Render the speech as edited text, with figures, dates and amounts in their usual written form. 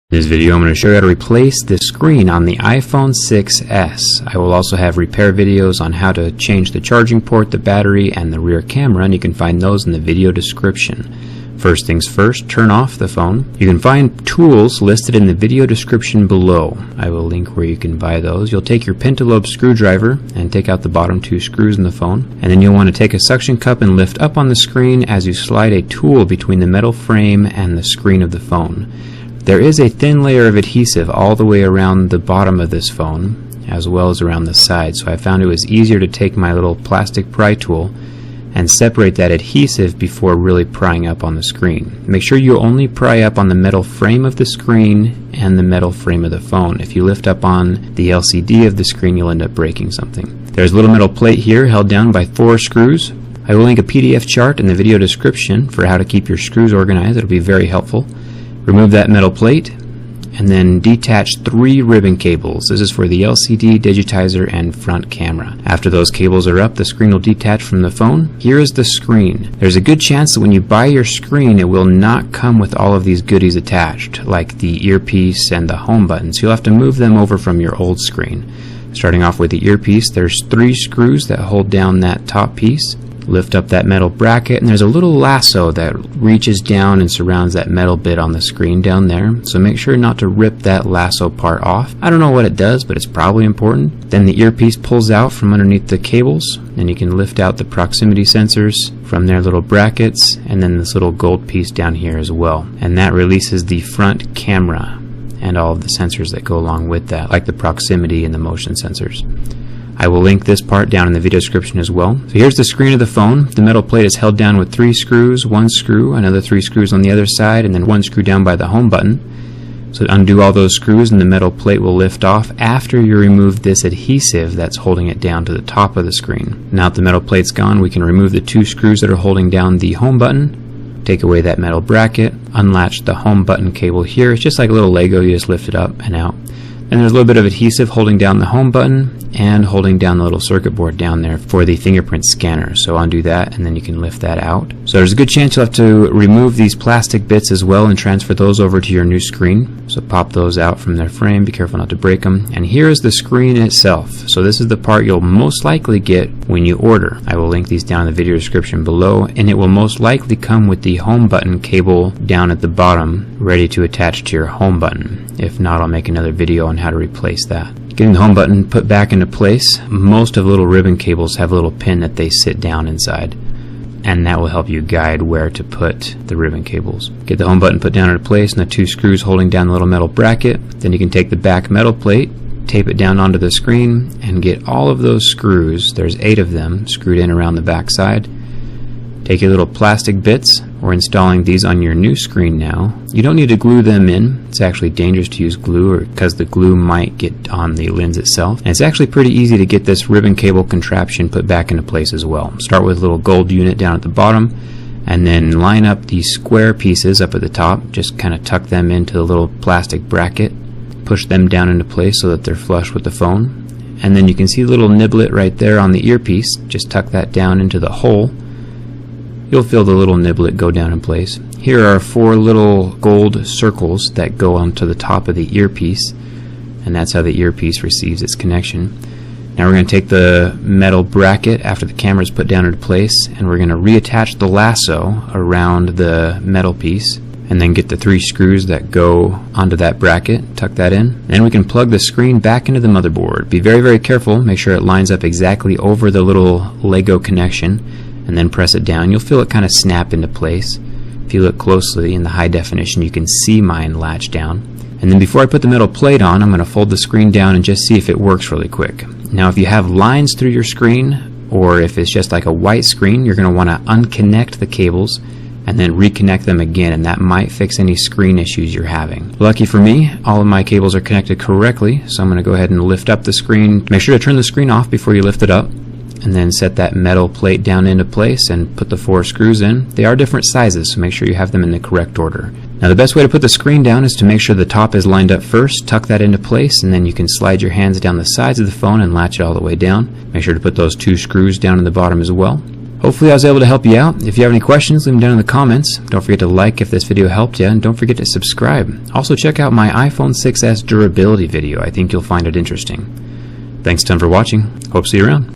In this video I'm going to show you how to replace the screen on the iPhone 6s. I will also have repair videos on how to change the charging port, the battery, and the rear camera, and you can find those in the video description. First things first, turn off the phone. You can find tools listed in the video description below. I will link where you can buy those. You'll take your pentalobe screwdriver and take out the bottom two screws in the phone, and then you'll want to take a suction cup and lift up on the screen as you slide a tool between the metal frame and the screen of the phone. There is a thin layer of adhesive all the way around the bottom of this phone, as well as around the side, so I found it was easier to take my little plastic pry tool and separate that adhesive before really prying up on the screen. Make sure you only pry up on the metal frame of the screen and the metal frame of the phone. If you lift up on the LCD of the screen, you'll end up breaking something. There's a little metal plate here held down by 4 screws. I will link a PDF chart in the video description for how to keep your screws organized. It'll be very helpful. Remove that metal plate and then detach 3 ribbon cables. This is for the LCD, digitizer, and front camera. After those cables are up, the screen will detach from the phone. Here is the screen. There's a good chance that when you buy your screen, it will not come with all of these goodies attached, like the earpiece and the home button, so you'll have to move them over from your old screen. Starting off with the earpiece, there's 3 screws that hold down that top piece. Lift up that metal bracket, and there's a little lasso that reaches down and surrounds that metal bit on the screen down there, so make sure not to rip that lasso part off. I don't know what it does, but it's probably important. Then the earpiece pulls out from underneath the cables, and you can lift out the proximity sensors from their little brackets, and then this little gold piece down here as well. And that releases the front camera and all of the sensors that go along with that, like the proximity and the motion sensors. I will link this part down in the video description as well. So here's the screen of the phone. The metal plate is held down with 3 screws, 1 screw, another 3 screws on the other side, and then 1 screw down by the home button. So undo all those screws and the metal plate will lift off after you remove this adhesive that's holding it down to the top of the screen. Now that the metal plate's gone, we can remove the 2 screws that are holding down the home button, take away that metal bracket, unlatch the home button cable here. It's just like a little Lego, you just lift it up and out. And there's a little bit of adhesive holding down the home button and holding down the little circuit board down there for the fingerprint scanner. So undo that and then you can lift that out. So there's a good chance you'll have to remove these plastic bits as well and transfer those over to your new screen. So pop those out from their frame, be careful not to break them. And here is the screen itself. So this is the part you'll most likely get when you order. I will link these down in the video description below, and it will most likely come with the home button cable down at the bottom ready to attach to your home button. If not, I'll make another video on how to replace that. Getting the home button put back into place, most of the little ribbon cables have a little pin that they sit down inside, and that will help you guide where to put the ribbon cables. Get the home button put down into place and the 2 screws holding down the little metal bracket. Then you can take the back metal plate, tape it down onto the screen, and get all of those screws, there's 8 of them, screwed in around the back side. Take your little plastic bits. We're installing these on your new screen now. You don't need to glue them in. It's actually dangerous to use glue because the glue might get on the lens itself. And it's actually pretty easy to get this ribbon cable contraption put back into place as well. Start with a little gold unit down at the bottom and then line up these square pieces up at the top. Just kind of tuck them into the little plastic bracket. Push them down into place so that they're flush with the phone. And then you can see a little niblet right there on the earpiece. Just tuck that down into the hole. You'll feel the little niblet go down in place. Here are 4 little gold circles that go onto the top of the earpiece, and that's how the earpiece receives its connection. Now we're going to take the metal bracket after the camera is put down into place, and we're going to reattach the lasso around the metal piece, and then get the 3 screws that go onto that bracket, tuck that in. Then we can plug the screen back into the motherboard. Be very, very careful. Make sure it lines up exactly over the little Lego connection, and then press it down. You'll feel it kind of snap into place. If you look closely in the high definition, you can see mine latch down. And then before I put the metal plate on, I'm going to fold the screen down and just see if it works really quick. Now if you have lines through your screen, or if it's just like a white screen, you're going to want to unconnect the cables and then reconnect them again, and that might fix any screen issues you're having. Lucky for me, all of my cables are connected correctly, so I'm going to go ahead and lift up the screen. Make sure to turn the screen off before you lift it up, and then set that metal plate down into place and put the 4 screws in. They are different sizes, so make sure you have them in the correct order. Now the best way to put the screen down is to make sure the top is lined up first, tuck that into place, and then you can slide your hands down the sides of the phone and latch it all the way down. Make sure to put those 2 screws down in the bottom as well. Hopefully I was able to help you out. If you have any questions, leave them down in the comments. Don't forget to like if this video helped you, and don't forget to subscribe. Also check out my iPhone 6s durability video. I think you'll find it interesting. Thanks a ton for watching. Hope to see you around.